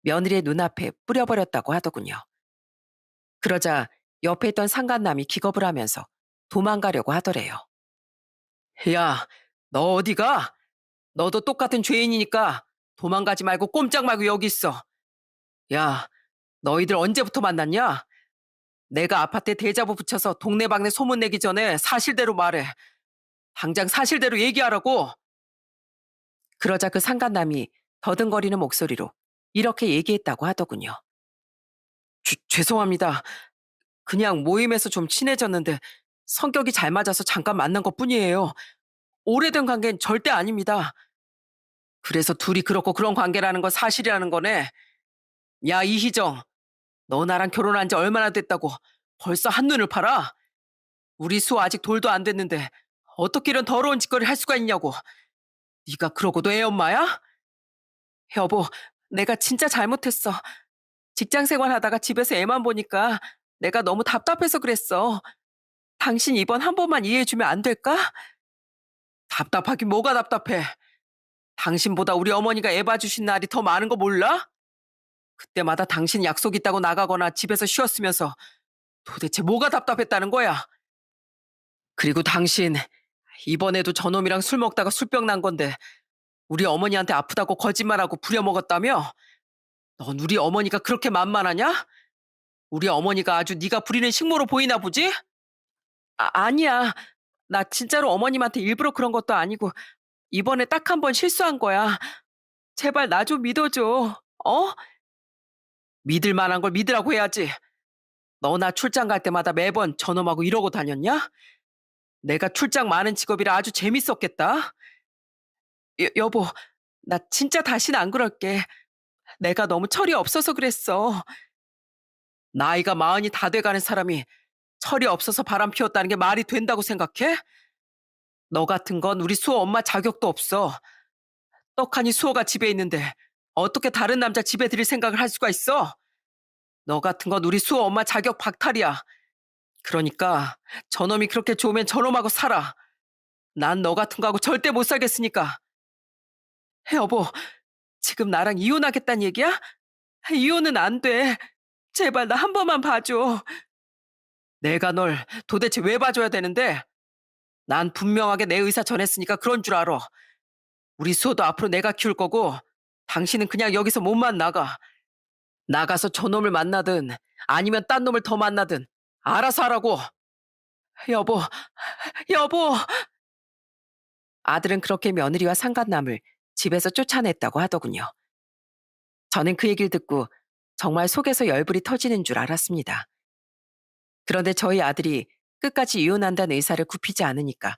며느리의 눈앞에 뿌려버렸다고 하더군요. 그러자 옆에 있던 상간남이 기겁을 하면서 도망가려고 하더래요. 야, 너 어디 가? 너도 똑같은 죄인이니까 도망가지 말고 꼼짝 말고 여기 있어. 야, 너희들 언제부터 만났냐? 내가 아파트에 대자보 붙여서 동네방네 소문내기 전에 사실대로 말해. 당장 사실대로 얘기하라고. 그러자 그 상간남이 더듬거리는 목소리로 이렇게 얘기했다고 하더군요. 죄송합니다. 그냥 모임에서 좀 친해졌는데 성격이 잘 맞아서 잠깐 만난 것뿐이에요. 오래된 관계는 절대 아닙니다. 그래서 둘이 그렇고 그런 관계라는 건 사실이라는 거네. 야, 이희정. 너 나랑 결혼한 지 얼마나 됐다고 벌써 한눈을 팔아? 우리 수 아직 돌도 안 됐는데 어떻게 이런 더러운 짓거리를 할 수가 있냐고. 네가 그러고도 애 엄마야? 여보, 내가 진짜 잘못했어. 직장 생활하다가 집에서 애만 보니까 내가 너무 답답해서 그랬어. 당신 이번 한 번만 이해해주면 안 될까? 답답하긴 뭐가 답답해. 당신보다 우리 어머니가 애 봐주신 날이 더 많은 거 몰라? 그때마다 당신 약속 있다고 나가거나 집에서 쉬었으면서 도대체 뭐가 답답했다는 거야? 그리고 당신 이번에도 저놈이랑 술 먹다가 술병 난 건데 우리 어머니한테 아프다고 거짓말하고 부려먹었다며? 넌 우리 어머니가 그렇게 만만하냐? 우리 어머니가 아주 네가 부리는 식모로 보이나 보지? 아니야. 나 진짜로 어머님한테 일부러 그런 것도 아니고 이번에 딱 한 번 실수한 거야. 제발 나 좀 믿어줘. 어? 믿을 만한 걸 믿으라고 해야지. 너 나 출장 갈 때마다 매번 저놈하고 이러고 다녔냐? 내가 출장 많은 직업이라 아주 재밌었겠다. 여보, 나 진짜 다시는 안 그럴게. 내가 너무 철이 없어서 그랬어. 나이가 마흔이 다 돼가는 사람이 철이 없어서 바람 피웠다는 게 말이 된다고 생각해? 너 같은 건 우리 수호 엄마 자격도 없어. 떡하니 수호가 집에 있는데 어떻게 다른 남자 집에 들일 생각을 할 수가 있어? 너 같은 건 우리 수호 엄마 자격 박탈이야. 그러니까 저놈이 그렇게 좋으면 저놈하고 살아. 난 너 같은 거하고 절대 못 살겠으니까. 여보, 지금 나랑 이혼하겠다는 얘기야? 이혼은 안 돼. 제발 나 한 번만 봐줘. 내가 널 도대체 왜 봐줘야 되는데? 난 분명하게 내 의사 전했으니까 그런 줄 알아. 우리 수호도 앞으로 내가 키울 거고 당신은 그냥 여기서 몸만 나가. 나가서 저놈을 만나든 아니면 딴 놈을 더 만나든 알아서 하라고. 여보, 여보. 아들은 그렇게 며느리와 상간남을 집에서 쫓아냈다고 하더군요. 저는 그 얘기를 듣고 정말 속에서 열불이 터지는 줄 알았습니다. 그런데 저희 아들이 끝까지 이혼한다는 의사를 굽히지 않으니까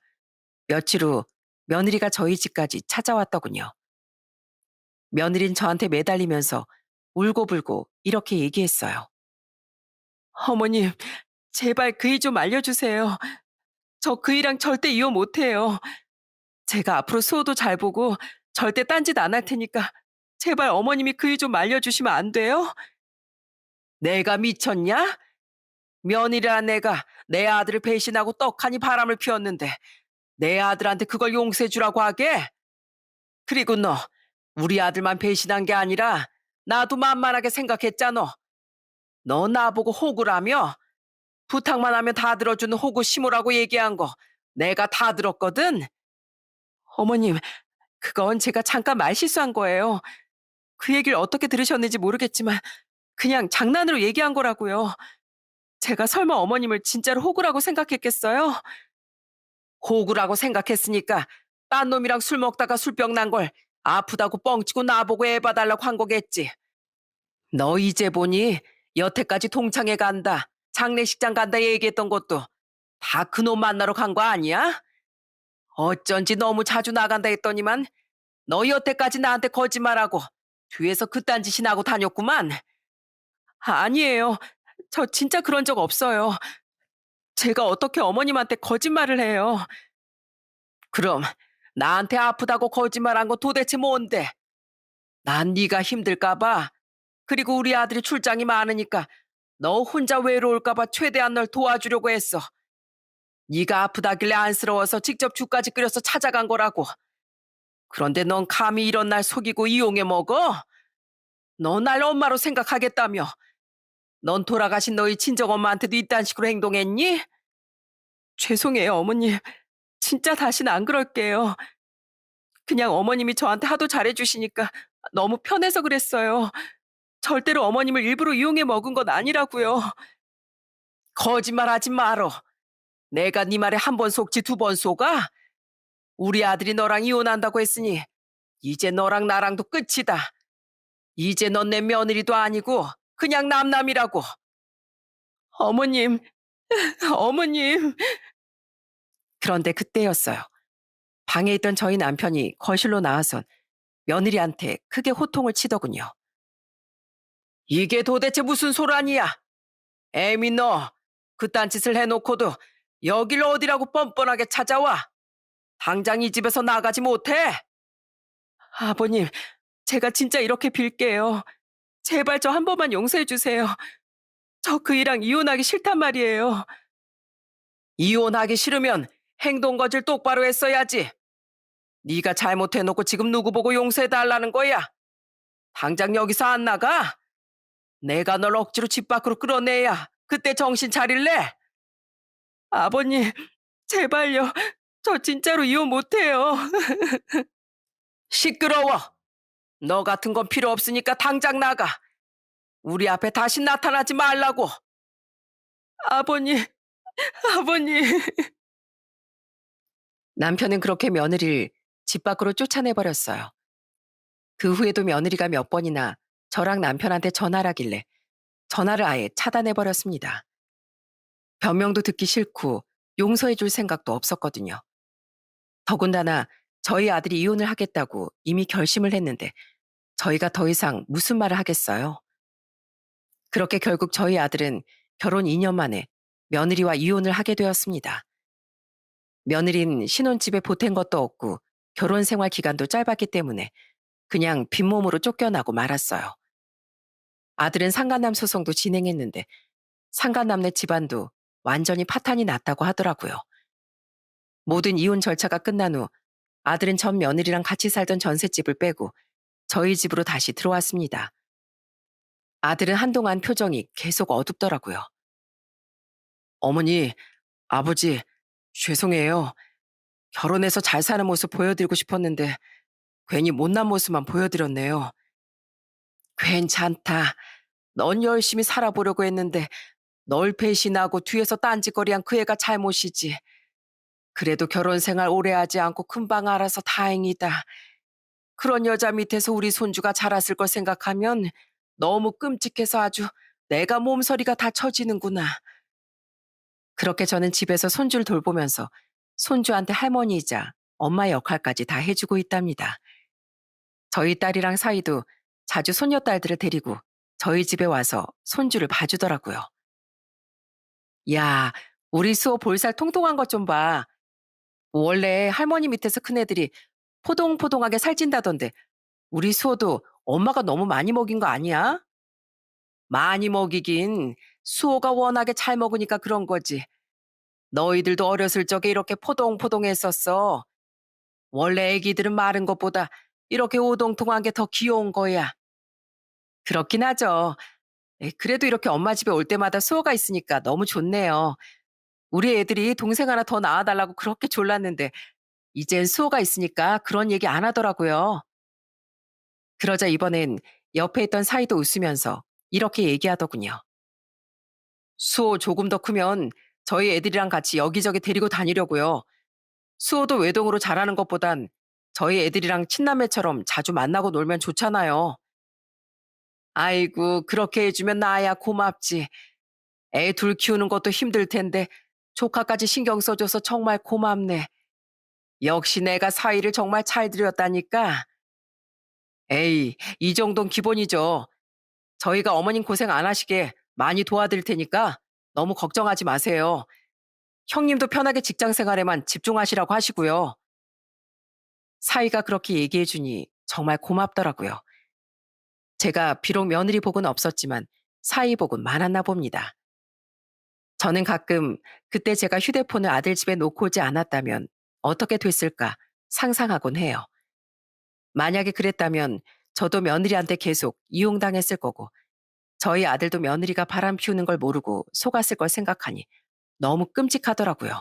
며칠 후 며느리가 저희 집까지 찾아왔더군요. 며느린 저한테 매달리면서 울고불고 이렇게 얘기했어요. 어머님, 제발 그이 좀 알려주세요. 저 그이랑 절대 이혼 못해요. 제가 앞으로 수호도 잘 보고 절대 딴짓 안 할 테니까 제발 어머님이 그이 좀 알려주시면 안 돼요? 내가 미쳤냐? 며느리란 내가 내 아들을 배신하고 떡하니 바람을 피웠는데 내 아들한테 그걸 용서해주라고 하게? 그리고 너 우리 아들만 배신한 게 아니라 나도 만만하게 생각했잖아. 너 나보고 호구라며? 부탁만 하면 다 들어주는 호구 시모라고 얘기한 거 내가 다 들었거든? 어머님, 그건 제가 잠깐 말실수한 거예요. 그 얘기를 어떻게 들으셨는지 모르겠지만 그냥 장난으로 얘기한 거라고요. 제가 설마 어머님을 진짜로 호구라고 생각했겠어요? 호구라고 생각했으니까 딴 놈이랑 술 먹다가 술병 난 걸 아프다고 뻥치고 나보고 애 봐달라고 한 거겠지. 너 이제 보니 여태까지 동창회 간다, 장례식장 간다 얘기했던 것도 다 그놈 만나러 간 거 아니야? 어쩐지 너무 자주 나간다 했더니만 너 여태까지 나한테 거짓말하고 뒤에서 그딴 짓이나 하고 다녔구만. 아니에요. 저 진짜 그런 적 없어요. 제가 어떻게 어머님한테 거짓말을 해요. 그럼 나한테 아프다고 거짓말한 거 도대체 뭔데? 난 네가 힘들까 봐. 그리고 우리 아들이 출장이 많으니까 너 혼자 외로울까 봐 최대한 널 도와주려고 했어. 네가 아프다길래 안쓰러워서 직접 죽까지 끓여서 찾아간 거라고. 그런데 넌 감히 이런 날 속이고 이용해 먹어? 너 날 엄마로 생각하겠다며. 넌 돌아가신 너희 친정엄마한테도 이딴 식으로 행동했니? 죄송해요, 어머님. 진짜 다시는 안 그럴게요. 그냥 어머님이 저한테 하도 잘해주시니까 너무 편해서 그랬어요. 절대로 어머님을 일부러 이용해 먹은 건 아니라고요. 거짓말하지 말어. 내가 네 말에 한 번 속지 두 번 속아? 우리 아들이 너랑 이혼한다고 했으니 이제 너랑 나랑도 끝이다. 이제 넌 내 며느리도 아니고 그냥 남남이라고. 어머님, 어머님. 그런데 그때였어요. 방에 있던 저희 남편이 거실로 나와선 며느리한테 크게 호통을 치더군요. 이게 도대체 무슨 소란이야? 애미 너, 그딴 짓을 해놓고도 여길 어디라고 뻔뻔하게 찾아와? 당장 이 집에서 나가지 못해? 아버님, 제가 진짜 이렇게 빌게요. 제발 저 한 번만 용서해 주세요. 저 그이랑 이혼하기 싫단 말이에요. 이혼하기 싫으면 행동 거질 똑바로 했어야지. 네가 잘못해놓고 지금 누구 보고 용서해달라는 거야? 당장 여기서 안 나가? 내가 널 억지로 집 밖으로 끌어내야 그때 정신 차릴래? 아버님, 제발요. 저 진짜로 이혼 못해요. 시끄러워. 너 같은 건 필요 없으니까 당장 나가. 우리 앞에 다시 나타나지 말라고. 아버님, 아버님. 남편은 그렇게 며느리를 집 밖으로 쫓아내버렸어요. 그 후에도 며느리가 몇 번이나 저랑 남편한테 전화를 하길래 전화를 아예 차단해버렸습니다. 변명도 듣기 싫고 용서해줄 생각도 없었거든요. 더군다나 저희 아들이 이혼을 하겠다고 이미 결심을 했는데 저희가 더 이상 무슨 말을 하겠어요. 그렇게 결국 저희 아들은 결혼 2년 만에 며느리와 이혼을 하게 되었습니다. 며느린 신혼집에 보탠 것도 없고 결혼 생활 기간도 짧았기 때문에 그냥 빈몸으로 쫓겨나고 말았어요. 아들은 상간남 소송도 진행했는데 상간남네 집안도 완전히 파탄이 났다고 하더라고요. 모든 이혼 절차가 끝난 후 아들은 전 며느리랑 같이 살던 전셋집을 빼고 저희 집으로 다시 들어왔습니다. 아들은 한동안 표정이 계속 어둡더라고요. 어머니, 아버지, 죄송해요. 결혼해서 잘 사는 모습 보여드리고 싶었는데 괜히 못난 모습만 보여드렸네요. 괜찮다. 넌 열심히 살아보려고 했는데 널 배신하고 뒤에서 딴짓거리한 그 애가 잘못이지. 그래도 결혼 생활 오래 하지 않고 금방 알아서 다행이다. 그런 여자 밑에서 우리 손주가 자랐을 걸 생각하면 너무 끔찍해서 아주 내가 몸서리가 다 처지는구나. 그렇게 저는 집에서 손주를 돌보면서 손주한테 할머니이자 엄마 역할까지 다 해주고 있답니다. 저희 딸이랑 사이도 자주 손녀딸들을 데리고 저희 집에 와서 손주를 봐주더라고요. 야, 우리 수호 볼살 통통한 것 좀 봐. 원래 할머니 밑에서 큰 애들이 포동포동하게 살찐다던데 우리 수호도 엄마가 너무 많이 먹인 거 아니야? 많이 먹이긴 수호가 워낙에 잘 먹으니까 그런 거지. 너희들도 어렸을 적에 이렇게 포동포동했었어. 원래 애기들은 마른 것보다 이렇게 오동통한 게 더 귀여운 거야. 그렇긴 하죠. 그래도 이렇게 엄마 집에 올 때마다 수호가 있으니까 너무 좋네요. 우리 애들이 동생 하나 더 낳아달라고 그렇게 졸랐는데 이젠 수호가 있으니까 그런 얘기 안 하더라고요. 그러자 이번엔 옆에 있던 사이도 웃으면서 이렇게 얘기하더군요. 수호 조금 더 크면 저희 애들이랑 같이 여기저기 데리고 다니려고요. 수호도 외동으로 자라는 것보단 저희 애들이랑 친남매처럼 자주 만나고 놀면 좋잖아요. 아이고, 그렇게 해주면 나야 고맙지. 애 둘 키우는 것도 힘들 텐데 조카까지 신경 써줘서 정말 고맙네. 역시 내가 사위를 정말 잘 들였다니까. 에이, 이 정도는 기본이죠. 저희가 어머님 고생 안 하시게 많이 도와드릴 테니까 너무 걱정하지 마세요. 형님도 편하게 직장 생활에만 집중하시라고 하시고요. 사위가 그렇게 얘기해 주니 정말 고맙더라고요. 제가 비록 며느리 복은 없었지만 사위 복은 많았나 봅니다. 저는 가끔 그때 제가 휴대폰을 아들 집에 놓고 오지 않았다면 어떻게 됐을까 상상하곤 해요. 만약에 그랬다면 저도 며느리한테 계속 이용당했을 거고 저희 아들도 며느리가 바람 피우는 걸 모르고 속았을 걸 생각하니 너무 끔찍하더라고요.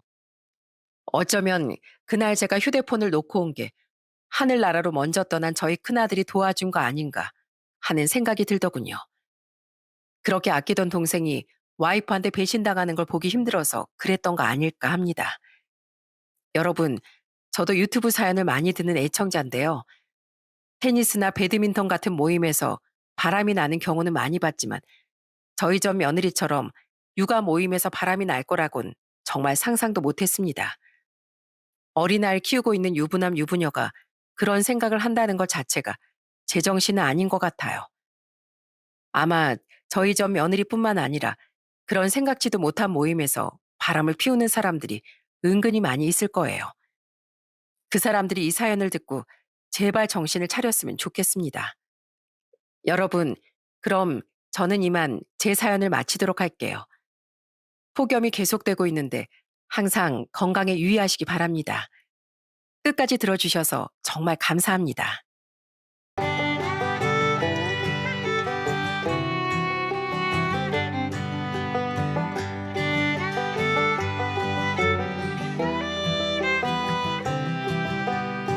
어쩌면 그날 제가 휴대폰을 놓고 온 게 하늘나라로 먼저 떠난 저희 큰아들이 도와준 거 아닌가 하는 생각이 들더군요. 그렇게 아끼던 동생이 와이프한테 배신당하는 걸 보기 힘들어서 그랬던 거 아닐까 합니다. 여러분, 저도 유튜브 사연을 많이 듣는 애청자인데요. 테니스나 배드민턴 같은 모임에서 바람이 나는 경우는 많이 봤지만 저희 전 며느리처럼 육아 모임에서 바람이 날 거라곤 정말 상상도 못했습니다. 어린아이를 키우고 있는 유부남 유부녀가 그런 생각을 한다는 것 자체가 제정신은 아닌 것 같아요. 아마 저희 전 며느리뿐만 아니라 그런 생각지도 못한 모임에서 바람을 피우는 사람들이 은근히 많이 있을 거예요. 그 사람들이 이 사연을 듣고 제발 정신을 차렸으면 좋겠습니다. 여러분, 그럼 저는 이만 제 사연을 마치도록 할게요. 폭염이 계속되고 있는데 항상 건강에 유의하시기 바랍니다. 끝까지 들어주셔서 정말 감사합니다.